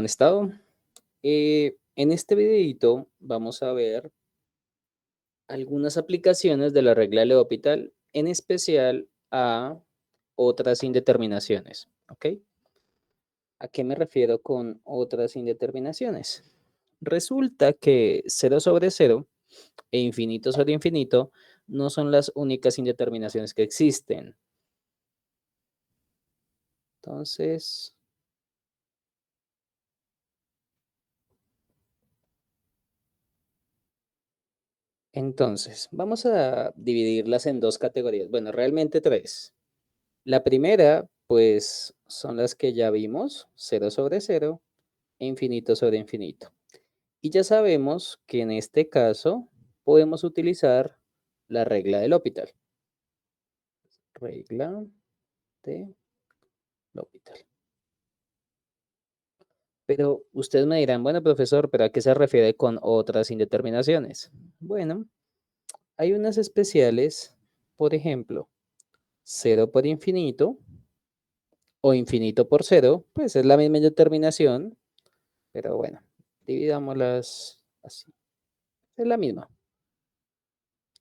¿Han estado? En este videito vamos a ver algunas aplicaciones de la regla de L'Hopital, en especial a otras indeterminaciones, ¿ok? ¿A qué me refiero con otras indeterminaciones? Resulta que cero sobre cero e infinito sobre infinito no son las únicas indeterminaciones que existen. Entonces, vamos a dividirlas en dos categorías. Bueno, realmente tres. La primera, pues, son las que ya vimos, cero sobre cero e infinito sobre infinito. Y ya sabemos que en este caso podemos utilizar la regla del L'Hopital. Regla de L'Hopital. Pero ustedes me dirán, bueno, profesor, ¿pero a qué se refiere con otras indeterminaciones? Bueno, hay unas especiales, por ejemplo, cero por infinito o infinito por cero, pues es la misma indeterminación, pero bueno, dividámoslas así. Es la misma.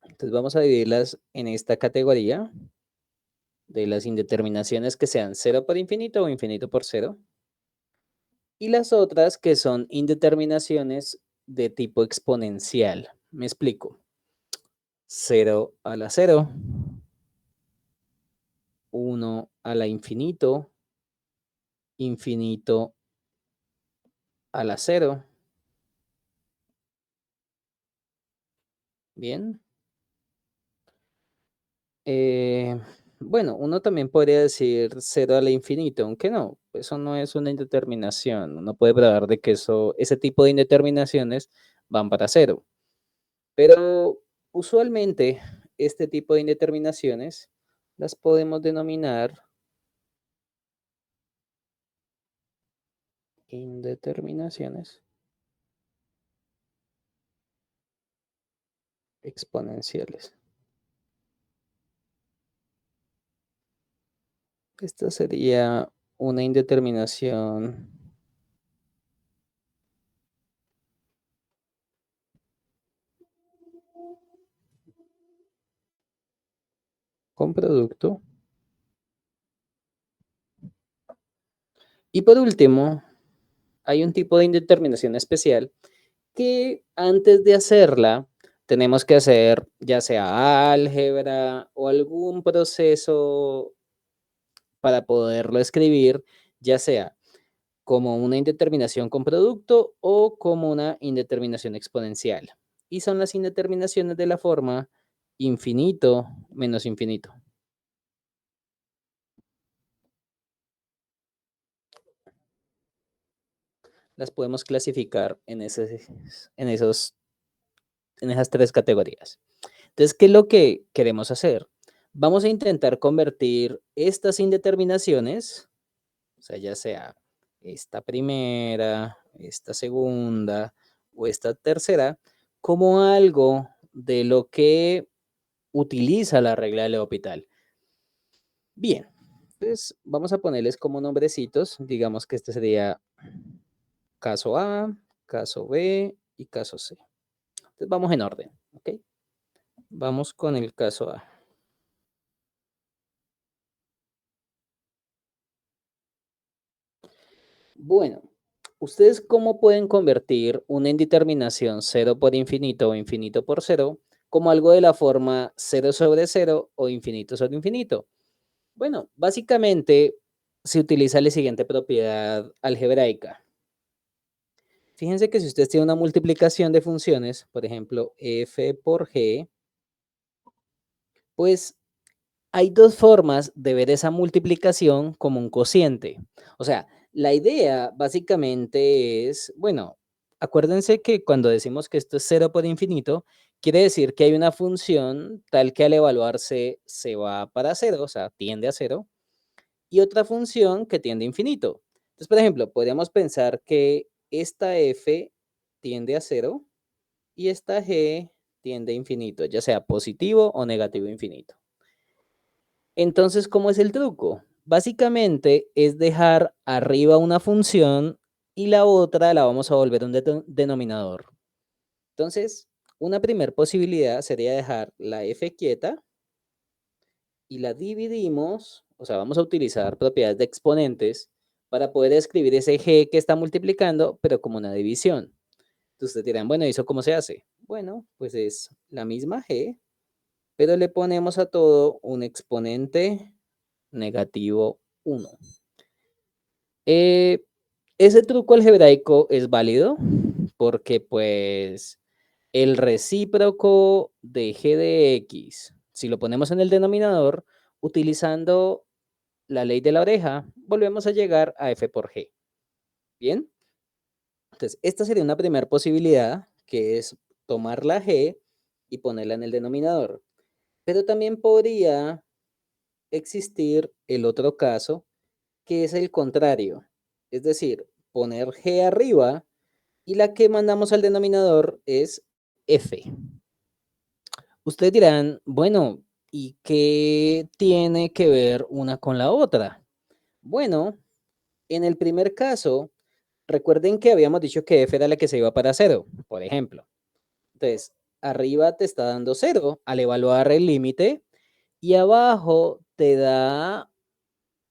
Entonces vamos a dividirlas en esta categoría de las indeterminaciones que sean cero por infinito o infinito por cero. Y las otras que son indeterminaciones de tipo exponencial. Me explico. Cero a la cero, uno a la infinito, infinito a la cero. Bien. Eh, bueno, uno también podría decir cero al infinito, aunque no, eso no es una indeterminación. Uno puede probar de que ese tipo de indeterminaciones van para cero. Pero usualmente este tipo de indeterminaciones las podemos denominar indeterminaciones exponenciales. Esta sería una indeterminación con producto. Y por último, hay un tipo de indeterminación especial que antes de hacerla tenemos que hacer ya sea álgebra o algún proceso para poderlo escribir, ya sea como una indeterminación con producto o como una indeterminación exponencial. Y son las indeterminaciones de la forma infinito menos infinito. Las podemos clasificar en esas tres categorías. Entonces, ¿qué es lo que queremos hacer? Vamos a intentar convertir estas indeterminaciones, o sea, ya sea esta primera, esta segunda o esta tercera, como algo de lo que utiliza la regla de L'Hopital. Bien, entonces vamos a ponerles como nombrecitos. Digamos que este sería caso A, caso B y caso C. Entonces vamos en orden, ¿ok? Vamos con el caso A. Bueno, ¿ustedes cómo pueden convertir una indeterminación cero por infinito o infinito por cero como algo de la forma cero sobre cero o infinito sobre infinito? Bueno, básicamente se utiliza la siguiente propiedad algebraica. Fíjense que si ustedes tienen una multiplicación de funciones, por ejemplo, f por g, pues hay dos formas de ver esa multiplicación como un cociente. O sea, la idea básicamente es, bueno, acuérdense que cuando decimos que esto es cero por infinito, quiere decir que hay una función tal que al evaluarse se va para cero, o sea, tiende a cero, y otra función que tiende a infinito. Entonces, por ejemplo, podríamos pensar que esta f tiende a cero y esta g tiende a infinito, ya sea positivo o negativo infinito. Entonces, ¿cómo es el truco? Básicamente es dejar arriba una función y la otra la vamos a volver un denominador. Entonces, una primera posibilidad sería dejar la f quieta y la dividimos, o sea, vamos a utilizar propiedades de exponentes para poder escribir ese g que está multiplicando, pero como una división. Entonces ustedes dirán, bueno, ¿y eso cómo se hace? Bueno, pues es la misma g, pero le ponemos a todo un exponente negativo 1. Ese truco algebraico es válido porque pues el recíproco de g de x, si lo ponemos en el denominador, utilizando la ley de la oreja, volvemos a llegar a f por g. ¿Bien? Entonces, esta sería una primera posibilidad, que es tomar la g y ponerla en el denominador. Pero también podría existir el otro caso, que es el contrario. Es decir, poner g arriba y la que mandamos al denominador es f. Ustedes dirán, bueno, ¿y qué tiene que ver una con la otra? Bueno, en el primer caso, recuerden que habíamos dicho que f era la que se iba para cero, por ejemplo. Entonces, arriba te está dando cero al evaluar el límite y abajo te da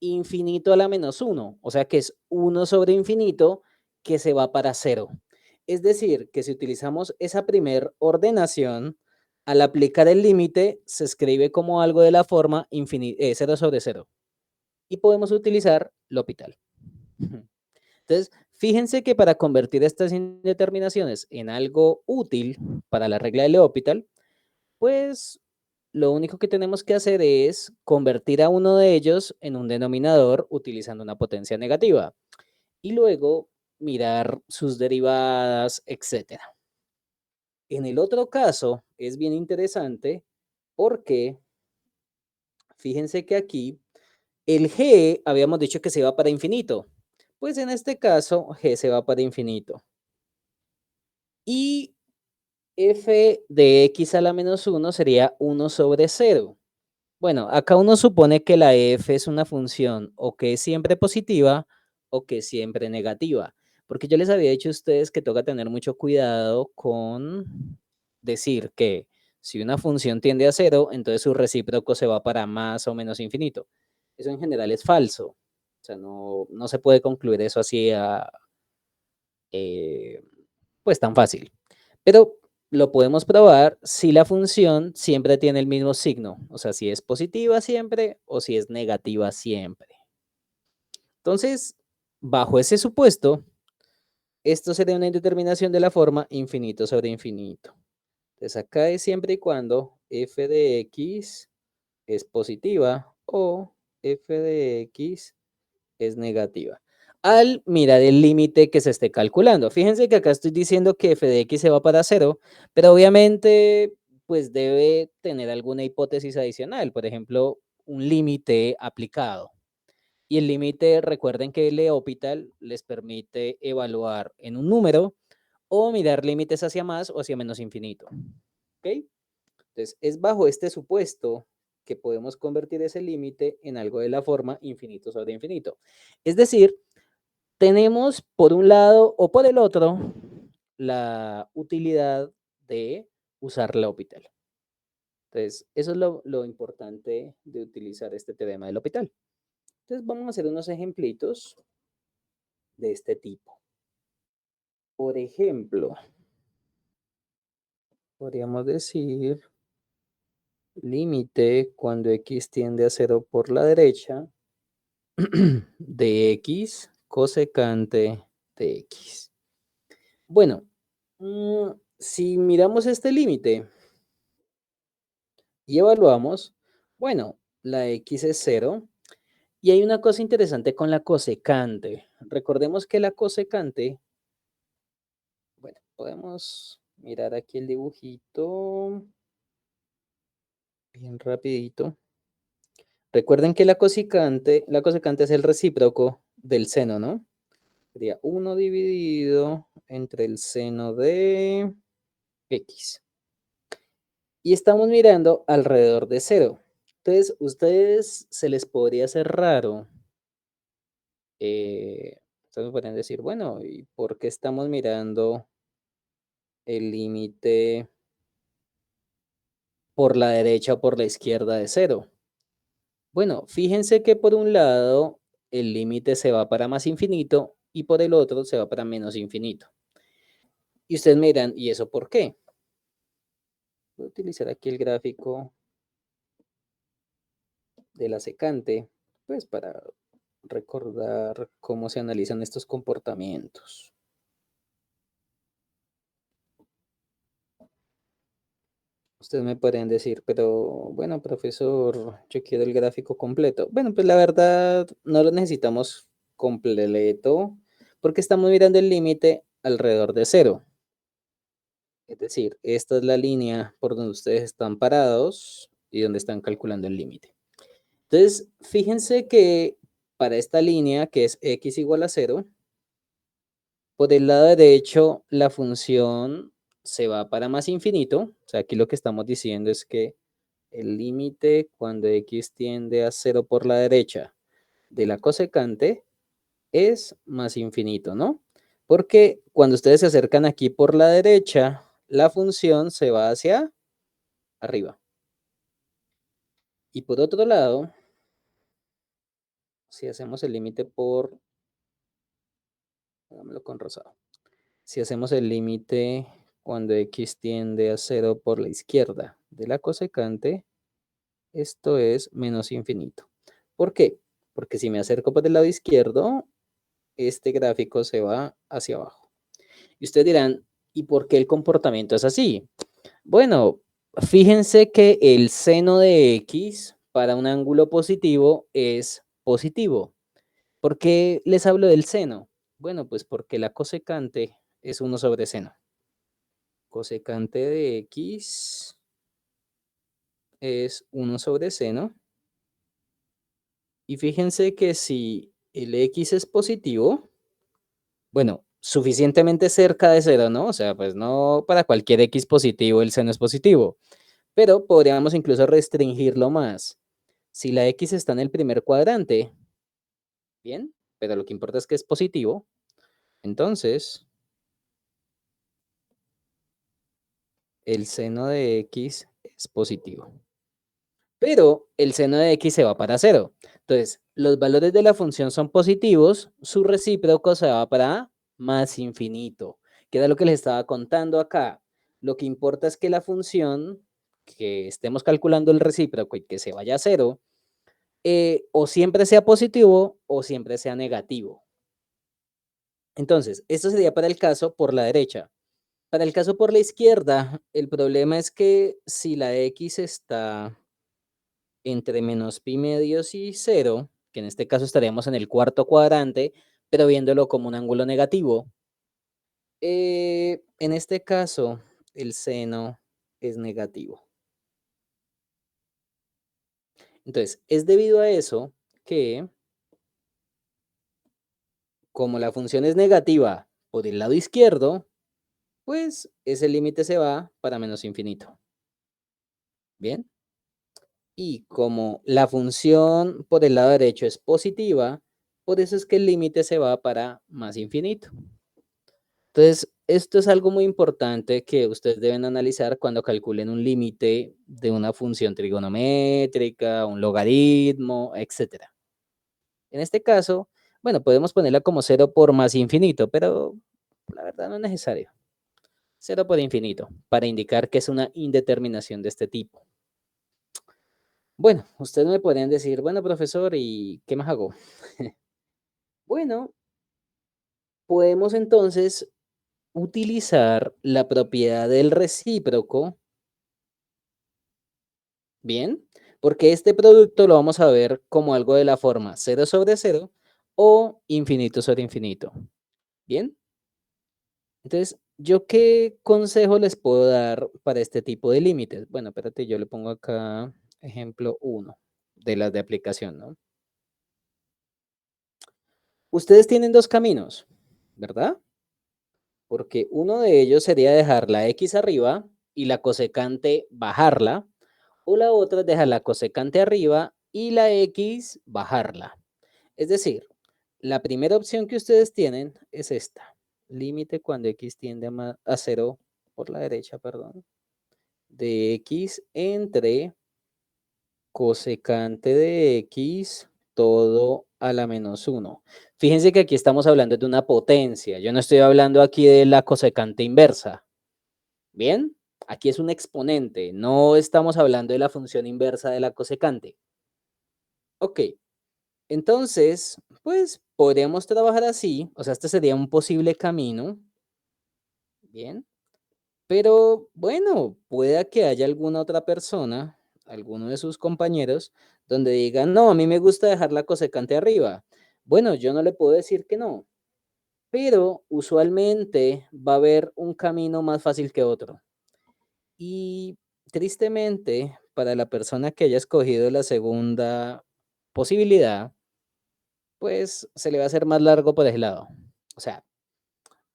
infinito a la menos 1, o sea que es 1 sobre infinito que se va para cero. Es decir, que si utilizamos esa primer ordenación, al aplicar el límite se escribe como algo de la forma 0 sobre 0 y podemos utilizar L'Hopital. Entonces, fíjense que para convertir estas indeterminaciones en algo útil para la regla de L'Hopital, pues lo único que tenemos que hacer es convertir a uno de ellos en un denominador utilizando una potencia negativa y luego mirar sus derivadas, etc. En el otro caso es bien interesante porque fíjense que aquí el g habíamos dicho que se va para infinito. Pues en este caso g se va para infinito. Y f de x a la menos 1 sería 1 sobre 0. Bueno, acá uno supone que la f es una función o que es siempre positiva o que es siempre negativa, porque yo les había dicho a ustedes que toca tener mucho cuidado con decir que si una función tiende a cero, entonces su recíproco se va para más o menos infinito. Eso en general es falso. O sea, no se puede concluir eso así eh, pues tan fácil. Pero lo podemos probar si la función siempre tiene el mismo signo, o sea, si es positiva siempre o si es negativa siempre. Entonces, bajo ese supuesto, esto sería una indeterminación de la forma infinito sobre infinito. Entonces, acá es siempre y cuando f de x es positiva o f de x es negativa. Al mirar el límite que se esté calculando. Fíjense que acá estoy diciendo que f de x se va para cero, pero obviamente pues debe tener alguna hipótesis adicional, por ejemplo, un límite aplicado. Y el límite, recuerden que el L'Hopital les permite evaluar en un número o mirar límites hacia más o hacia menos infinito. ¿Ok? Entonces, es bajo este supuesto que podemos convertir ese límite en algo de la forma infinito sobre infinito. Es decir, tenemos por un lado o por el otro la utilidad de usar L'Hopital. Entonces, eso es lo importante de utilizar este teorema del L'Hopital. Entonces, vamos a hacer unos ejemplitos de este tipo. Por ejemplo, podríamos decir límite cuando x tiende a 0 por la derecha de x cosecante de x. Bueno, si miramos este límite y evaluamos, bueno, la x es 0 y hay una cosa interesante con la cosecante. Recordemos que la cosecante, bueno, podemos mirar aquí el dibujito bien rapidito. Recuerden que la cosecante es el recíproco del seno, ¿no? Sería 1 dividido entre el seno de x. Y estamos mirando alrededor de 0. Entonces, ustedes se les podría hacer raro Ustedes me pueden decir, bueno, ¿y por qué estamos mirando el límite por la derecha o por la izquierda de cero? Bueno, fíjense que por un lado el límite se va para más infinito y por el otro se va para menos infinito. Y ustedes me dirán, ¿y eso por qué? Voy a utilizar aquí el gráfico de la secante, pues para recordar cómo se analizan estos comportamientos. Ustedes me podrían decir, pero bueno, profesor, yo quiero el gráfico completo. Bueno, pues la verdad no lo necesitamos completo porque estamos mirando el límite alrededor de cero. Es decir, esta es la línea por donde ustedes están parados y donde están calculando el límite. Entonces, fíjense que para esta línea, que es x igual a cero, por el lado derecho la función se va para más infinito. O sea, aquí lo que estamos diciendo es que el límite cuando x tiende a cero por la derecha de la cosecante es más infinito, ¿no? Porque cuando ustedes se acercan aquí por la derecha, la función se va hacia arriba. Y por otro lado, si hacemos el límite por, hagámoslo con rosado. Si hacemos el límite cuando x tiende a cero por la izquierda de la cosecante, esto es menos infinito. ¿Por qué? Porque si me acerco por el lado izquierdo, este gráfico se va hacia abajo. Y ustedes dirán, ¿y por qué el comportamiento es así? Bueno, fíjense que el seno de x para un ángulo positivo es positivo. ¿Por qué les hablo del seno? Bueno, pues porque la cosecante es 1 sobre seno. Cosecante de x es 1 sobre seno. Y fíjense que si el x es positivo, bueno, suficientemente cerca de cero, ¿no? O sea, pues no para cualquier x positivo el seno es positivo, pero podríamos incluso restringirlo más. Si la x está en el primer cuadrante, bien, pero lo que importa es que es positivo, entonces el seno de x es positivo. Pero el seno de x se va para cero. Entonces, los valores de la función son positivos, su recíproco se va para más infinito, que era lo que les estaba contando acá. Lo que importa es que la función, que estemos calculando el recíproco y que se vaya a cero, o siempre sea positivo o siempre sea negativo. Entonces, esto sería para el caso por la derecha. Para el caso por la izquierda, el problema es que si la x está entre menos pi medios y cero, que en este caso estaríamos en el cuarto cuadrante, pero viéndolo como un ángulo negativo, en este caso el seno es negativo. Entonces, es debido a eso que, como la función es negativa por el lado izquierdo, pues ese límite se va para menos infinito. Bien. Y como la función por el lado derecho es positiva, por eso es que el límite se va para más infinito. Entonces, esto es algo muy importante que ustedes deben analizar cuando calculen un límite de una función trigonométrica, un logaritmo, etcétera. En este caso, bueno, podemos ponerla como cero por más infinito, pero la verdad no es necesario. Cero por infinito, para indicar que es una indeterminación de este tipo. Bueno, ustedes me podrían decir, bueno, profesor, ¿y qué más hago? Bueno, podemos entonces utilizar la propiedad del recíproco, ¿bien? Porque este producto lo vamos a ver como algo de la forma cero sobre cero o infinito sobre infinito, ¿bien? Entonces, ¿yo qué consejo les puedo dar para este tipo de límites? Bueno, espérate, yo le pongo acá ejemplo uno de las de aplicación, ¿no? Ustedes tienen dos caminos, ¿verdad? Porque uno de ellos sería dejar la x arriba y la cosecante bajarla, o la otra es dejar la cosecante arriba y la x bajarla. Es decir, La primera opción que ustedes tienen es esta. Límite cuando x tiende a 0 por la derecha, perdón, de x entre cosecante de x todo a la menos 1. Fíjense que aquí estamos hablando de una potencia. Yo no estoy hablando aquí de la cosecante inversa. ¿Bien? Aquí es un exponente. No estamos hablando de la función inversa de la cosecante. Ok. Entonces, pues podríamos trabajar así. O sea, este sería un posible camino. Bien. Pero bueno, puede que haya alguna otra persona, alguno de sus compañeros, donde digan, no, a mí me gusta dejar la cosecante arriba. Bueno, yo no le puedo decir que no, pero usualmente va a haber un camino más fácil que otro. Y tristemente, para la persona que haya escogido la segunda posibilidad, pues se le va a hacer más largo por ese lado. O sea,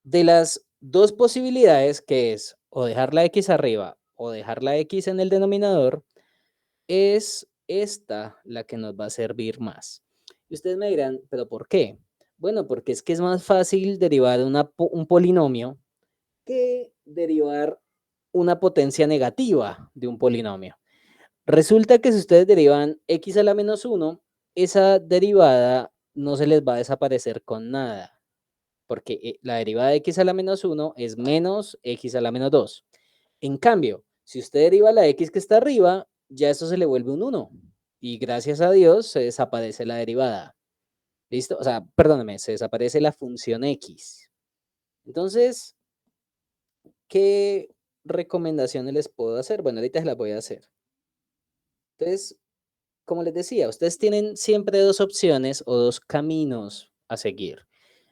de las dos posibilidades, que es o dejar la x arriba o dejar la x en el denominador, es esta la que nos va a servir más. Y ustedes me dirán, ¿pero por qué? Bueno, porque es que es más fácil derivar un polinomio que derivar una potencia negativa de un polinomio. Resulta que si ustedes derivan x a la menos 1, esa derivada no se les va a desaparecer con nada, porque la derivada de x a la menos 1 es menos x a la menos 2. En cambio, si usted deriva la x que está arriba, ya eso se le vuelve un 1. Y gracias a Dios se desaparece la derivada. ¿Listo? O sea, perdóneme, se desaparece la función x. Entonces, ¿qué recomendaciones les puedo hacer? Bueno, ahorita se las voy a hacer. Entonces, como les decía, ustedes tienen siempre dos opciones o dos caminos a seguir.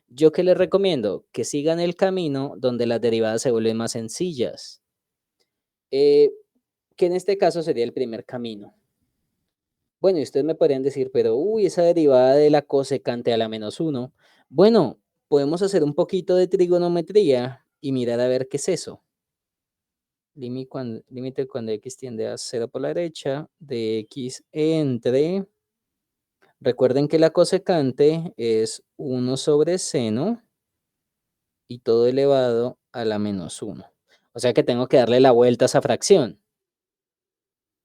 ¿Yo qué les recomiendo? Que sigan el camino donde las derivadas se vuelven más sencillas, que en este caso sería el primer camino. Bueno, y ustedes me podrían decir, pero, uy, esa derivada de la cosecante a la menos 1. Bueno, podemos hacer un poquito de trigonometría y mirar a ver qué es eso. Límite cuando x tiende a 0 por la derecha de x entre. Recuerden que la cosecante es 1 sobre seno y todo elevado a la menos 1. O sea que tengo que darle la vuelta a esa fracción.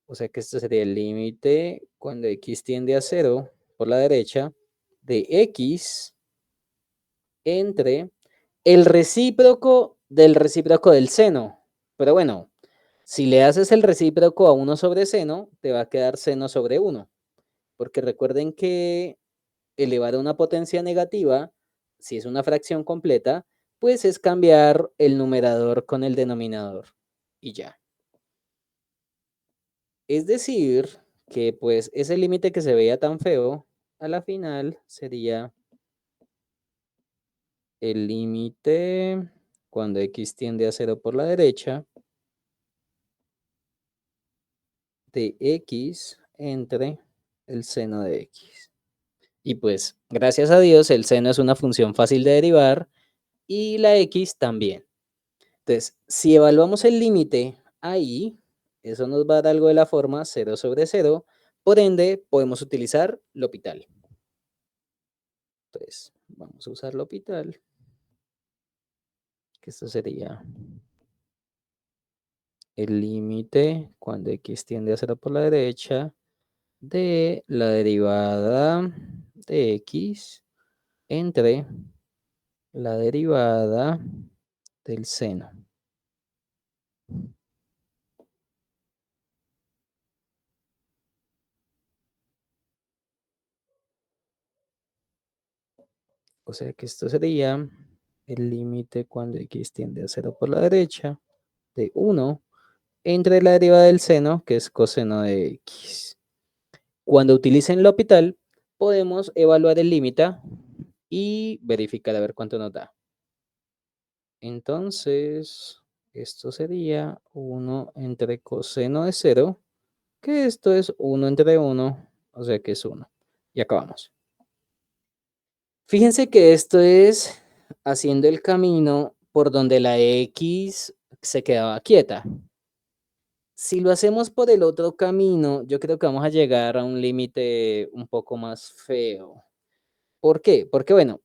O sea que esto sería el límite cuando x tiende a 0 por la derecha de x entre el recíproco del seno. Pero bueno, si le haces el recíproco a 1 sobre seno, te va a quedar seno sobre 1. Porque recuerden que elevar a una potencia negativa, si es una fracción completa, pues es cambiar el numerador con el denominador y ya. Es decir, que pues ese límite que se veía tan feo, a la final sería el límite cuando x tiende a 0 por la derecha de x entre el seno de x. Y pues, gracias a Dios, el seno es una función fácil de derivar y la x también. Entonces, si evaluamos el límite ahí, eso nos va a dar algo de la forma 0 sobre 0, por ende, podemos utilizar L'Hopital. Entonces, vamos a usar L'Hopital, que esto sería el límite cuando x tiende a 0 por la derecha de la derivada de x entre la derivada del seno. O sea que esto sería el límite cuando x tiende a 0 por la derecha de 1 entre la derivada del seno, que es coseno de x. Cuando utilicen L'Hopital, podemos evaluar el límite y verificar a ver cuánto nos da. Entonces, esto sería 1 entre coseno de 0, que esto es 1 entre 1, o sea que es 1. Y acabamos. Fíjense que esto es haciendo el camino por donde la x se quedaba quieta. Si lo hacemos por el otro camino, yo creo que vamos a llegar a un límite un poco más feo. ¿Por qué? Porque, bueno,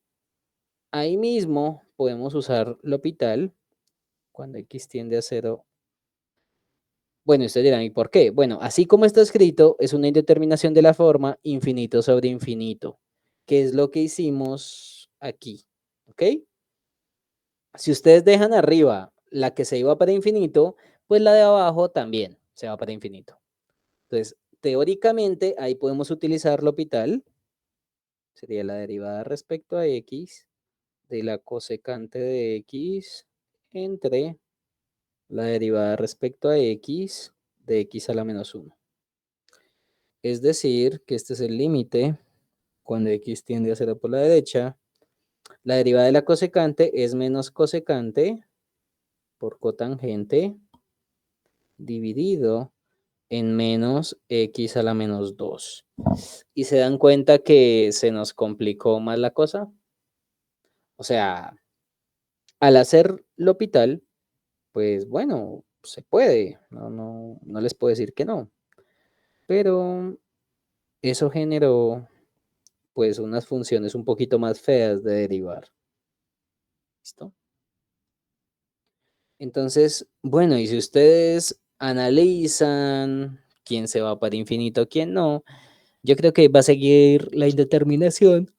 ahí mismo podemos usar L'Hopital cuando x tiende a cero. Bueno, ustedes dirán, ¿y por qué? Bueno, así como está escrito, es una indeterminación de la forma infinito sobre infinito, que es lo que hicimos aquí, ¿ok? Si ustedes dejan arriba la que se iba para infinito, pues la de abajo también se va para infinito. Entonces, teóricamente, ahí podemos utilizar L'Hopital, sería la derivada respecto a x de la cosecante de x entre la derivada respecto a x de x a la menos 1. Es decir, que este es el límite cuando x tiende a cero por la derecha. La derivada de la cosecante es menos cosecante por cotangente dividido en menos x a la menos 2. ¿Y se dan cuenta que se nos complicó más la cosa? O sea, al hacer L'Hopital, pues bueno, se puede, no les puedo decir que no, pero eso generó pues unas funciones un poquito más feas de derivar. ¿Listo? Entonces, bueno, y si ustedes analizan quién se va para infinito, quién no, yo creo que va a seguir la indeterminación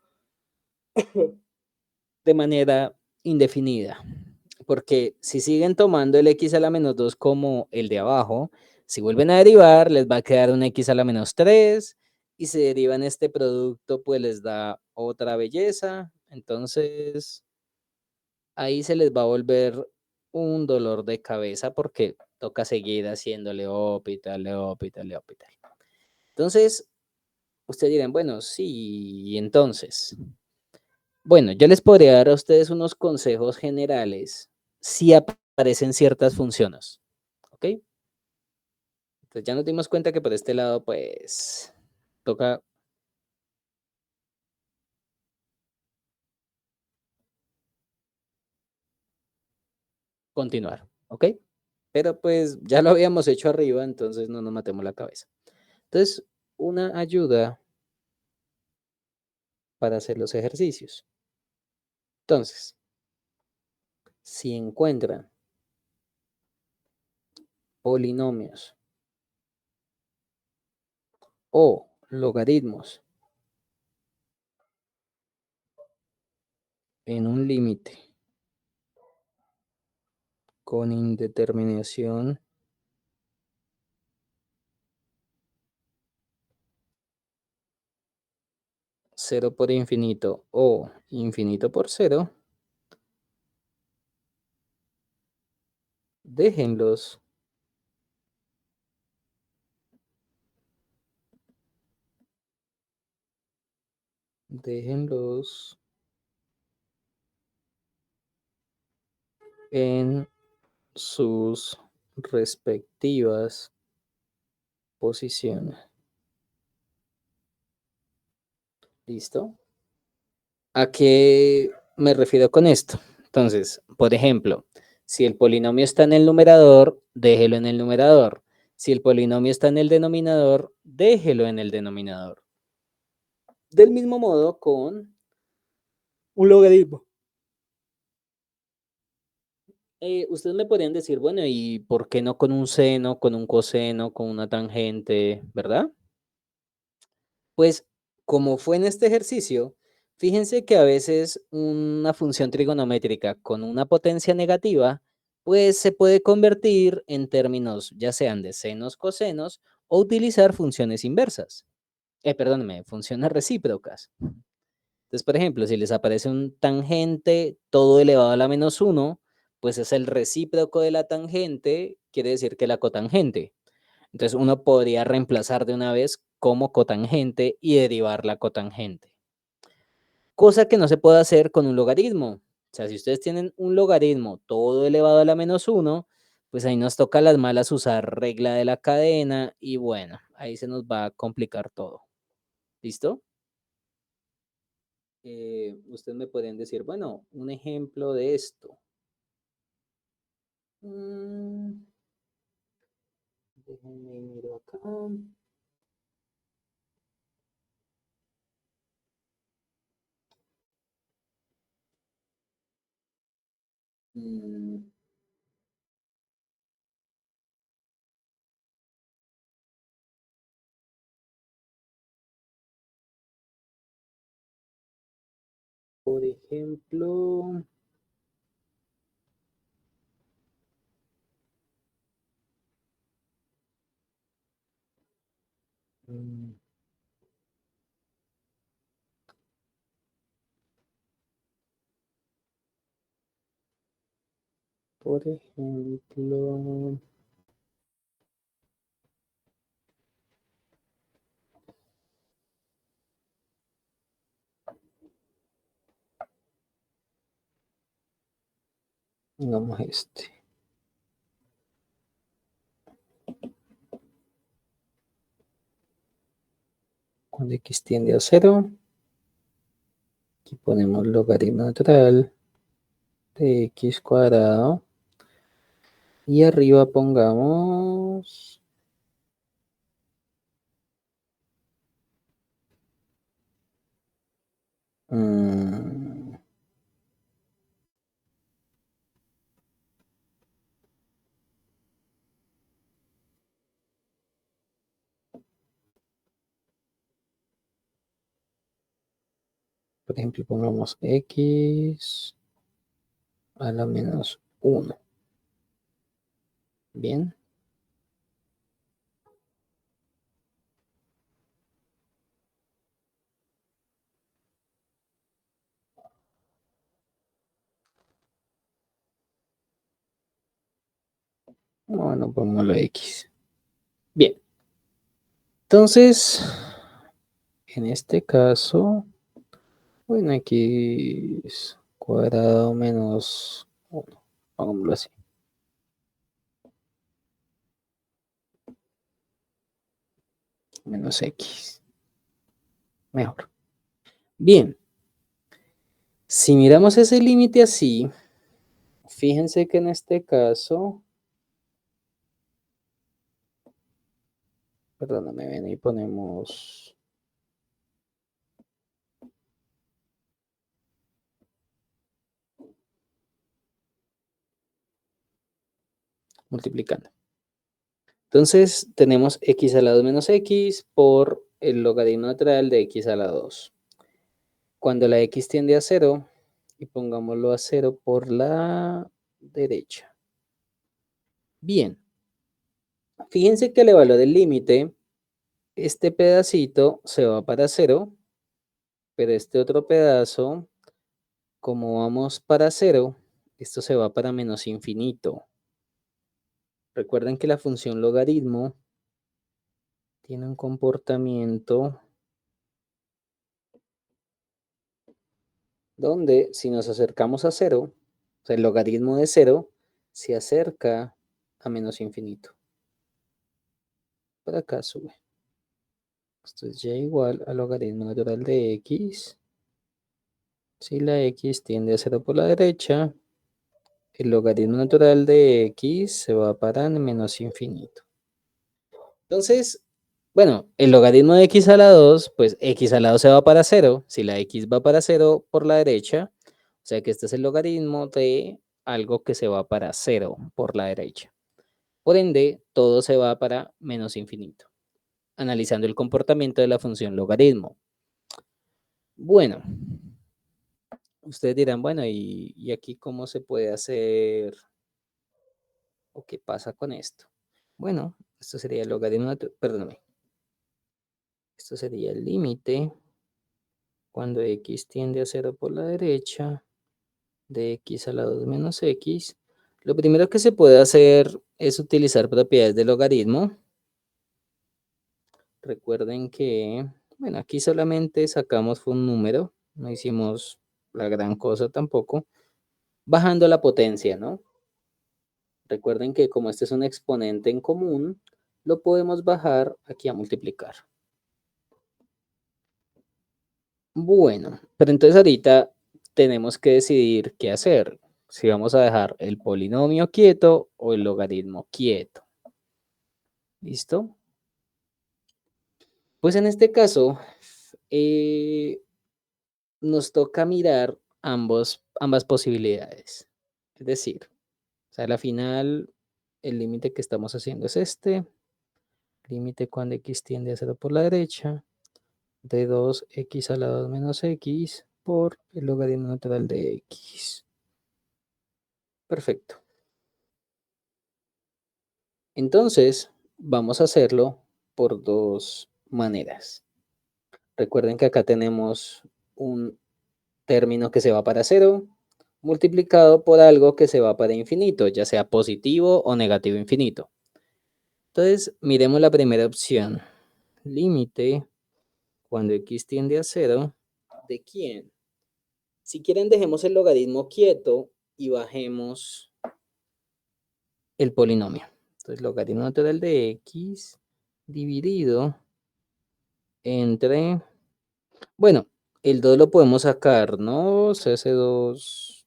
de manera indefinida. Porque si siguen tomando el x a la menos 2 como el de abajo, si vuelven a derivar, les va a quedar un x a la menos 3 y si derivan este producto, pues les da otra belleza. Entonces, ahí se les va a volver un dolor de cabeza porque toca seguir haciéndole L'Hopital, L'Hopital, L'Hopital. Entonces, ustedes dirán, bueno, sí, y entonces, bueno, yo les podría dar a ustedes unos consejos generales si aparecen ciertas funciones, ¿ok? Entonces ya nos dimos cuenta que por este lado, pues, toca continuar, ¿ok? Pero pues ya lo habíamos hecho arriba, entonces no nos matemos la cabeza. Entonces, una ayuda para hacer los ejercicios. Entonces, si encuentran polinomios o logaritmos en un límite con indeterminación cero por infinito o infinito por cero, déjenlos déjenlos en sus respectivas posiciones. ¿Listo? ¿A qué me refiero con esto? Entonces, por ejemplo, si el polinomio está en el numerador, déjelo en el numerador. Si el polinomio está en el denominador, déjelo en el denominador. Del mismo modo con un logaritmo. Ustedes me podrían decir, bueno, ¿y por qué no con un seno, con un coseno, con una tangente, verdad? Pues como fue en este ejercicio, fíjense que a veces una función trigonométrica con una potencia negativa, pues se puede convertir en términos ya sean de senos, cosenos o utilizar funciones inversas. Perdónenme, funciones recíprocas. Entonces, por ejemplo, si les aparece un tangente todo elevado a la menos uno, pues es el recíproco de la tangente, quiere decir que la cotangente. Entonces uno podría reemplazar de una vez como cotangente y derivar la cotangente. Cosa que no se puede hacer con un logaritmo. O sea, si ustedes tienen un logaritmo todo elevado a la menos uno, pues ahí nos toca a las malas usar regla de la cadena y bueno, ahí se nos va a complicar todo. ¿Listo? Ustedes me pueden decir, bueno, un ejemplo de esto. Mm, déjenme miro acá. Mm, por ejemplo, mm, por ejemplo, digamos este. Cuando x tiende a cero, aquí ponemos logaritmo natural de x cuadrado. Y arriba pongamos mm, por ejemplo, pongamos x a la menos uno. Bien. Bueno, pongámoslo x. Bien. Entonces, en este caso, bueno, x cuadrado menos uno. Pongámoslo así. Menos x. Mejor. Bien. Si miramos ese límite así, fíjense que en este caso, perdóname, ven y ponemos multiplicando. Entonces tenemos x a la 2 menos x por el logaritmo natural de x a la 2. Cuando la x tiende a cero, y pongámoslo a cero por la derecha. Bien, fíjense que el valor del límite, este pedacito se va para cero, pero este otro pedazo, como vamos para cero, esto se va para menos infinito. Recuerden que la función logaritmo tiene un comportamiento donde si nos acercamos a cero, o sea, el logaritmo de cero se acerca a menos infinito. Por acá sube. Esto es y igual al logaritmo natural de x. Si la x tiende a cero por la derecha, el logaritmo natural de x se va para menos infinito. Entonces, bueno, el logaritmo de x a la 2, pues x a la 2 se va para cero. Si la x va para cero por la derecha, o sea que este es el logaritmo de algo que se va para cero por la derecha. Por ende, todo se va para menos infinito, analizando el comportamiento de la función logaritmo. Bueno, ustedes dirán, bueno, ¿y aquí cómo se puede hacer o qué pasa con esto? Bueno, esto sería el logaritmo, perdóname, esto sería el límite cuando x tiende a cero por la derecha de x a la 2 menos x. Lo primero que se puede hacer es utilizar propiedades de logaritmo. Recuerden que, bueno, aquí solamente sacamos fue un número, no hicimos la gran cosa tampoco, bajando la potencia, ¿no? Recuerden que como este es un exponente en común, lo podemos bajar aquí a multiplicar. Bueno, pero entonces ahorita tenemos que decidir qué hacer. Si vamos a dejar el polinomio quieto o el logaritmo quieto. ¿Listo? Pues en este caso, nos toca mirar ambas posibilidades. Es decir, o sea, a la final, el límite que estamos haciendo es este. Límite cuando x tiende a cero por la derecha de 2x a la 2 menos x por el logaritmo natural de x. Perfecto. Entonces, vamos a hacerlo por dos maneras. Recuerden que acá tenemos un término que se va para cero multiplicado por algo que se va para infinito, ya sea positivo o negativo infinito. Entonces, miremos la primera opción. Límite cuando x tiende a cero, ¿de quién? Si quieren, dejemos el logaritmo quieto y bajemos el polinomio. Entonces, logaritmo natural de x dividido entre... Bueno, el 2 lo podemos sacar, ¿no? O sea, ese 2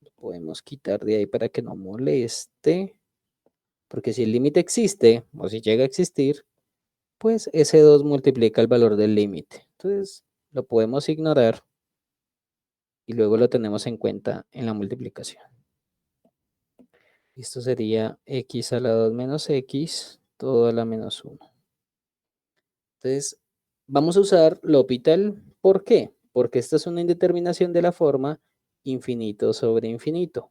lo podemos quitar de ahí para que no moleste. Porque si el límite existe, o si llega a existir, pues ese 2 multiplica el valor del límite. Entonces, lo podemos ignorar y luego lo tenemos en cuenta en la multiplicación. Esto sería x a la 2 menos x, todo a la menos 1. Entonces, vamos a usar L'Hopital. ¿Por qué? Porque esta es una indeterminación de la forma infinito sobre infinito,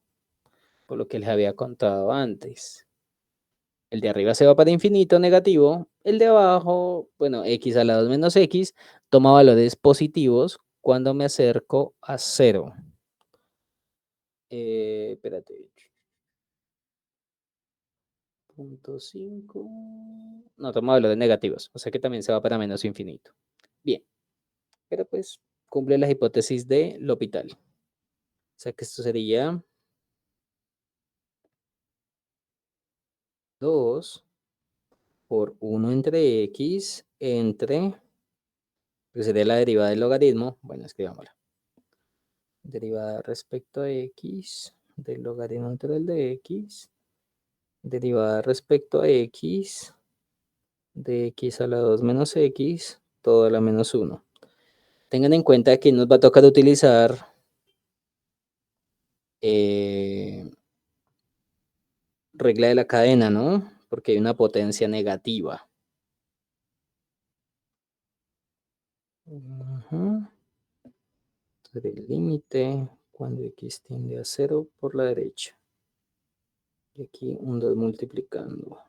por lo que les había contado antes. El de arriba se va para infinito negativo, el de abajo, bueno, x a la 2 menos x, toma valores positivos cuando me acerco a 0. Espérate. 0.5. No, toma valores negativos, o sea que también se va para menos infinito. Bien, pero pues cumple las hipótesis de L'Hopital. O sea que esto sería 2 por 1 entre x entre, que sería la derivada del logaritmo, bueno, escribámosla. Derivada respecto a x del logaritmo natural de x, derivada respecto a x de x a la 2 menos x, todo a la menos 1. Tengan en cuenta que nos va a tocar utilizar regla de la cadena, ¿no? Porque hay una potencia negativa. El límite cuando x tiende a 0 por la derecha. Y aquí un 2 multiplicando.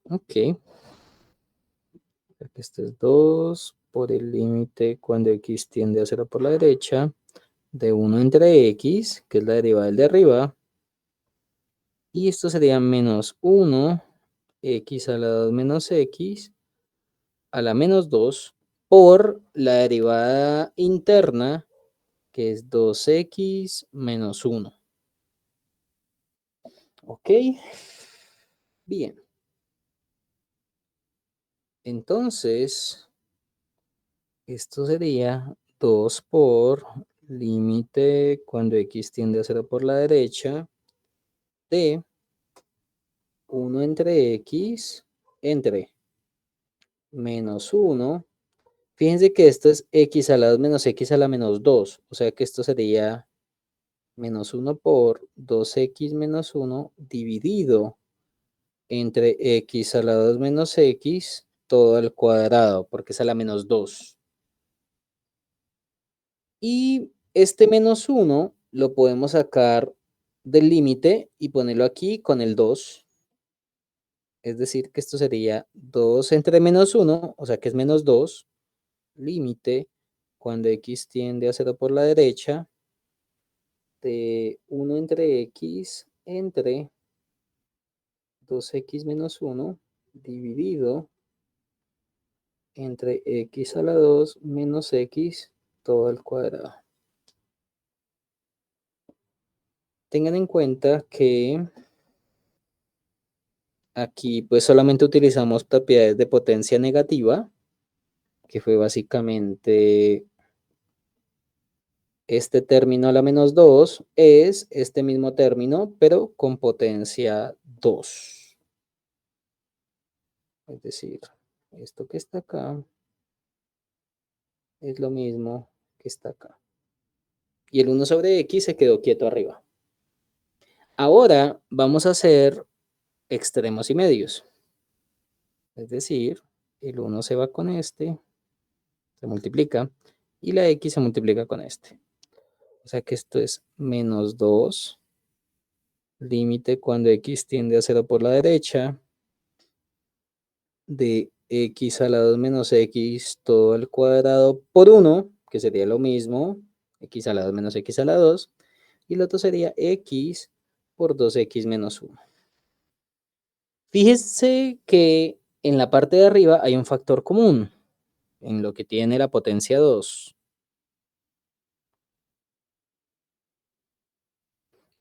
Ok. Aquí esto es 2 por el límite cuando x tiende a 0 por la derecha de 1 entre x, que es la derivada del de arriba. Y esto sería menos 1, x a la 2 menos x, a la menos 2, por la derivada interna, que es 2x menos 1. Ok. Bien. Entonces, esto sería 2 por límite cuando x tiende a 0 por la derecha de 1 entre x entre menos 1. Fíjense que esto es x a la 2 menos x a la menos 2. O sea que esto sería menos 1 por 2x menos 1 dividido entre x a la 2 menos x todo al cuadrado, porque es a la menos 2. Y este menos 1 lo podemos sacar del límite y ponerlo aquí con el 2. Es decir, que esto sería 2 entre menos 1, o sea que es menos 2, límite cuando x tiende a 0 por la derecha, de 1 entre x entre 2x menos 1 dividido entre x a la 2 menos x todo al cuadrado. Tengan en cuenta que aquí pues solamente utilizamos propiedades de potencia negativa, que fue básicamente este término a la menos 2 es este mismo término, pero con potencia 2. Es decir, esto que está acá es lo mismo que está acá. Y el 1 sobre x se quedó quieto arriba. Ahora vamos a hacer extremos y medios. Es decir, el 1 se va con este, se multiplica, y la x se multiplica con este. O sea que esto es menos 2, límite cuando x tiende a 0 por la derecha, de x a la 2 menos x todo al cuadrado por 1, que sería lo mismo, x a la 2 menos x a la 2, y el otro sería x por 2x menos 1. Fíjese que en la parte de arriba hay un factor común, en lo que tiene la potencia 2.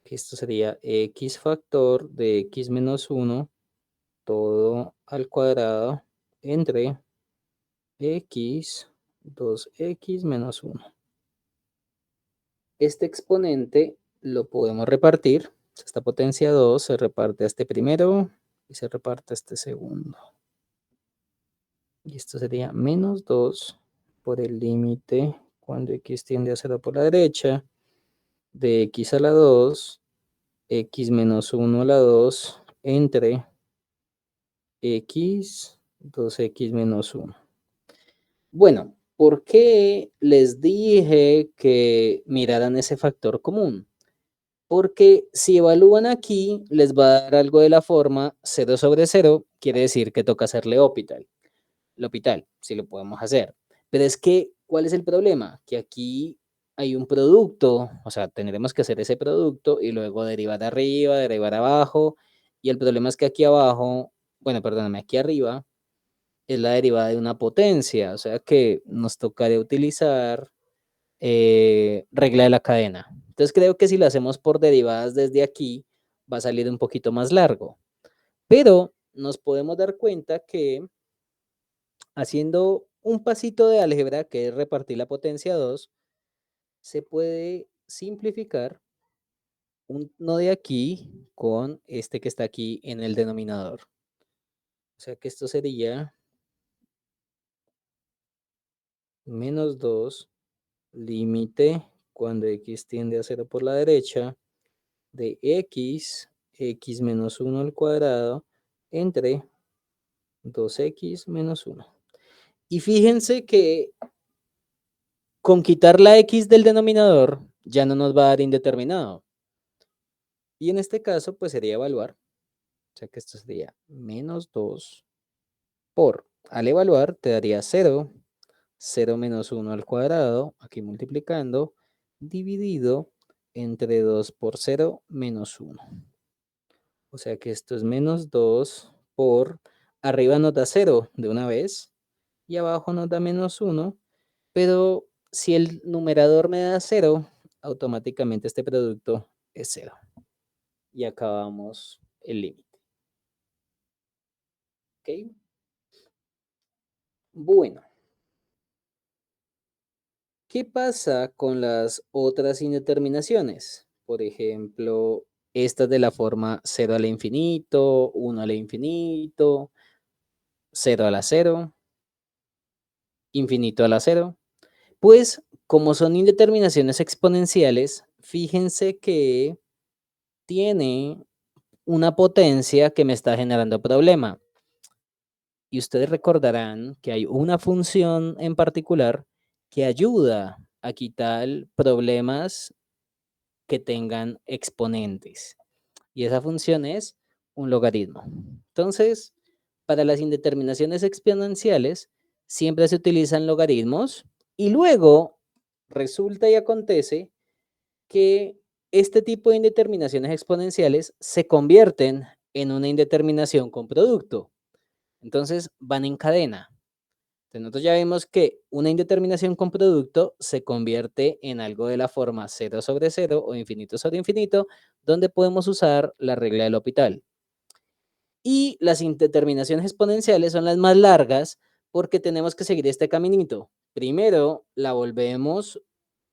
Que esto sería x factor de x menos 1 todo al cuadrado entre x 2x menos 1. Este exponente lo podemos repartir. Esta potencia 2 se reparte a este primero y se reparte a este segundo. Y esto sería menos 2 por el límite cuando x tiende a 0 por la derecha de x a la 2, x menos 1 a la 2 entre x 2x menos 1. Bueno, ¿por qué les dije que miraran ese factor común? Porque si evalúan aquí, les va a dar algo de la forma 0 sobre 0, quiere decir que toca hacerle L'Hopital, si lo podemos hacer. Pero es que, ¿cuál es el problema? Que aquí hay un producto, o sea, tendremos que hacer ese producto y luego derivar arriba, derivar abajo. Y el problema es que aquí abajo, bueno, perdóname, aquí arriba es la derivada de una potencia, o sea que nos tocaría utilizar regla de la cadena. Entonces creo que si lo hacemos por derivadas desde aquí, va a salir un poquito más largo. Pero nos podemos dar cuenta que haciendo un pasito de álgebra, que es repartir la potencia 2, se puede simplificar uno de aquí con este que está aquí en el denominador. O sea que esto sería menos 2 límite cuando x tiende a 0 por la derecha de x menos 1 al cuadrado entre 2x menos 1. Y fíjense que con quitar la x del denominador ya no nos va a dar indeterminado. Y en este caso pues sería evaluar. O sea que esto sería menos 2 por, al evaluar te daría 0, 0 menos 1 al cuadrado, aquí multiplicando, dividido entre 2 por 0 menos 1. O sea que esto es menos 2 por, arriba nos da 0 de una vez y abajo nos da menos 1, pero si el numerador me da 0, automáticamente este producto es 0. Y acabamos el límite. ¿Ok? Bueno, ¿qué pasa con las otras indeterminaciones? Por ejemplo, estas de la forma 0 al infinito, 1 al infinito, 0 a la 0, infinito a la 0. Pues como son indeterminaciones exponenciales, fíjense que tiene una potencia que me está generando problema. Y ustedes recordarán que hay una función en particular que ayuda a quitar problemas que tengan exponentes. Y esa función es un logaritmo. Entonces, para las indeterminaciones exponenciales, siempre se utilizan logaritmos y luego resulta y acontece que este tipo de indeterminaciones exponenciales se convierten en una indeterminación con producto. Entonces, van en cadena. Entonces, nosotros ya vimos que una indeterminación con producto se convierte en algo de la forma 0 sobre 0 o infinito sobre infinito, donde podemos usar la regla del L'Hopital. Y las indeterminaciones exponenciales son las más largas porque tenemos que seguir este caminito. Primero la volvemos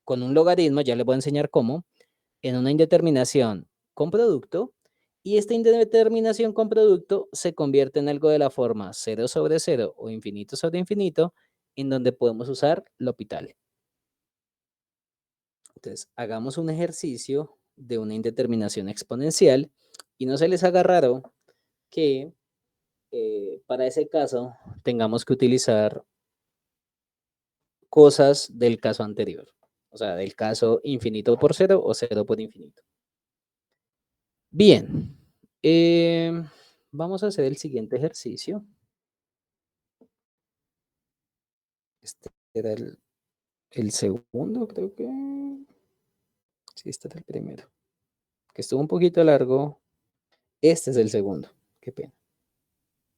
con un logaritmo, ya les voy a enseñar cómo, en una indeterminación con producto, y esta indeterminación con producto se convierte en algo de la forma 0 sobre 0 o infinito sobre infinito, en donde podemos usar L'Hopital. Entonces, hagamos un ejercicio de una indeterminación exponencial y no se les haga raro que para ese caso tengamos que utilizar cosas del caso anterior, o sea, del caso infinito por cero o cero por infinito. Bien, vamos a hacer el siguiente ejercicio. Este era el segundo, creo que. Sí, este era el primero. Que estuvo un poquito largo. Este es el segundo. Qué pena.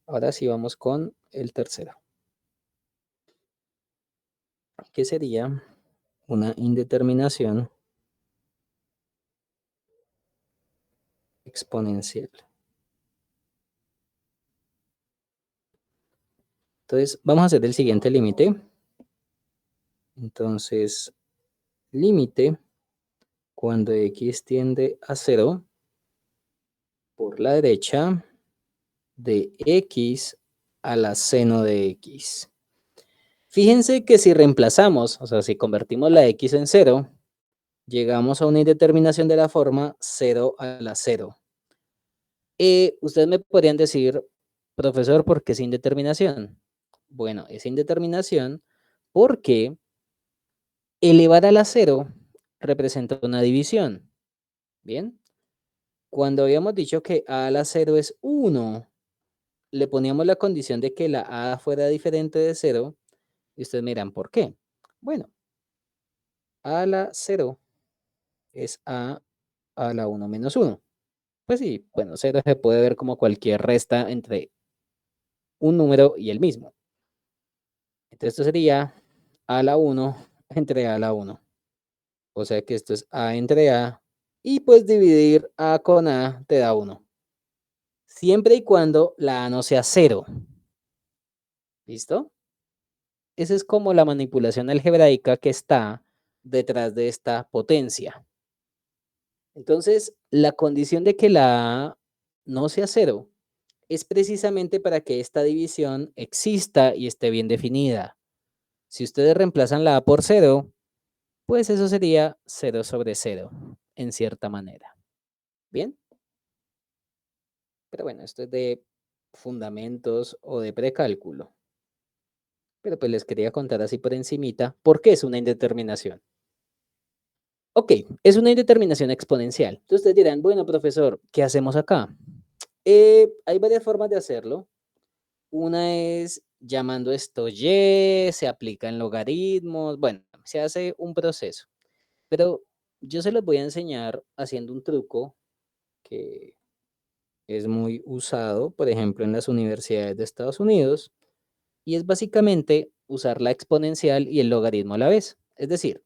Ahora sí vamos con el tercero. Que sería una indeterminación exponencial. Entonces, vamos a hacer el siguiente límite. Entonces, límite cuando x tiende a 0 por la derecha de x a la seno de x. Fíjense que si reemplazamos, o sea, si convertimos la x en 0, llegamos a una indeterminación de la forma 0 a la 0. Ustedes me podrían decir, profesor, ¿por qué es indeterminación? Bueno, es indeterminación porque elevar a la 0 representa una división. Bien, cuando habíamos dicho que a la 0 es 1, le poníamos la condición de que la a fuera diferente de 0, y ustedes me dirán, ¿por qué? Bueno, a la 0 es a la 1 menos 1. Pues sí, bueno, 0 se puede ver como cualquier resta entre un número y el mismo. Entonces esto sería a la 1 entre a la 1. O sea que esto es a entre a. Y pues dividir a con a te da 1. Siempre y cuando la a no sea 0. ¿Listo? Esa es como la manipulación algebraica que está detrás de esta potencia. Entonces, la condición de que la a no sea 0 es precisamente para que esta división exista y esté bien definida. Si ustedes reemplazan la a por 0, pues eso sería 0 sobre 0, en cierta manera. ¿Bien? Pero bueno, esto es de fundamentos o de precálculo. Pero pues les quería contar así por encimita por qué es una indeterminación. Ok, es una indeterminación exponencial. Entonces ustedes dirán, bueno, profesor, ¿qué hacemos acá? Hay varias formas de hacerlo. Una es llamando esto y, se aplica en logaritmos, bueno, se hace un proceso. Pero yo se los voy a enseñar haciendo un truco que es muy usado, por ejemplo, en las universidades de Estados Unidos, y es básicamente usar la exponencial y el logaritmo a la vez. Es decir,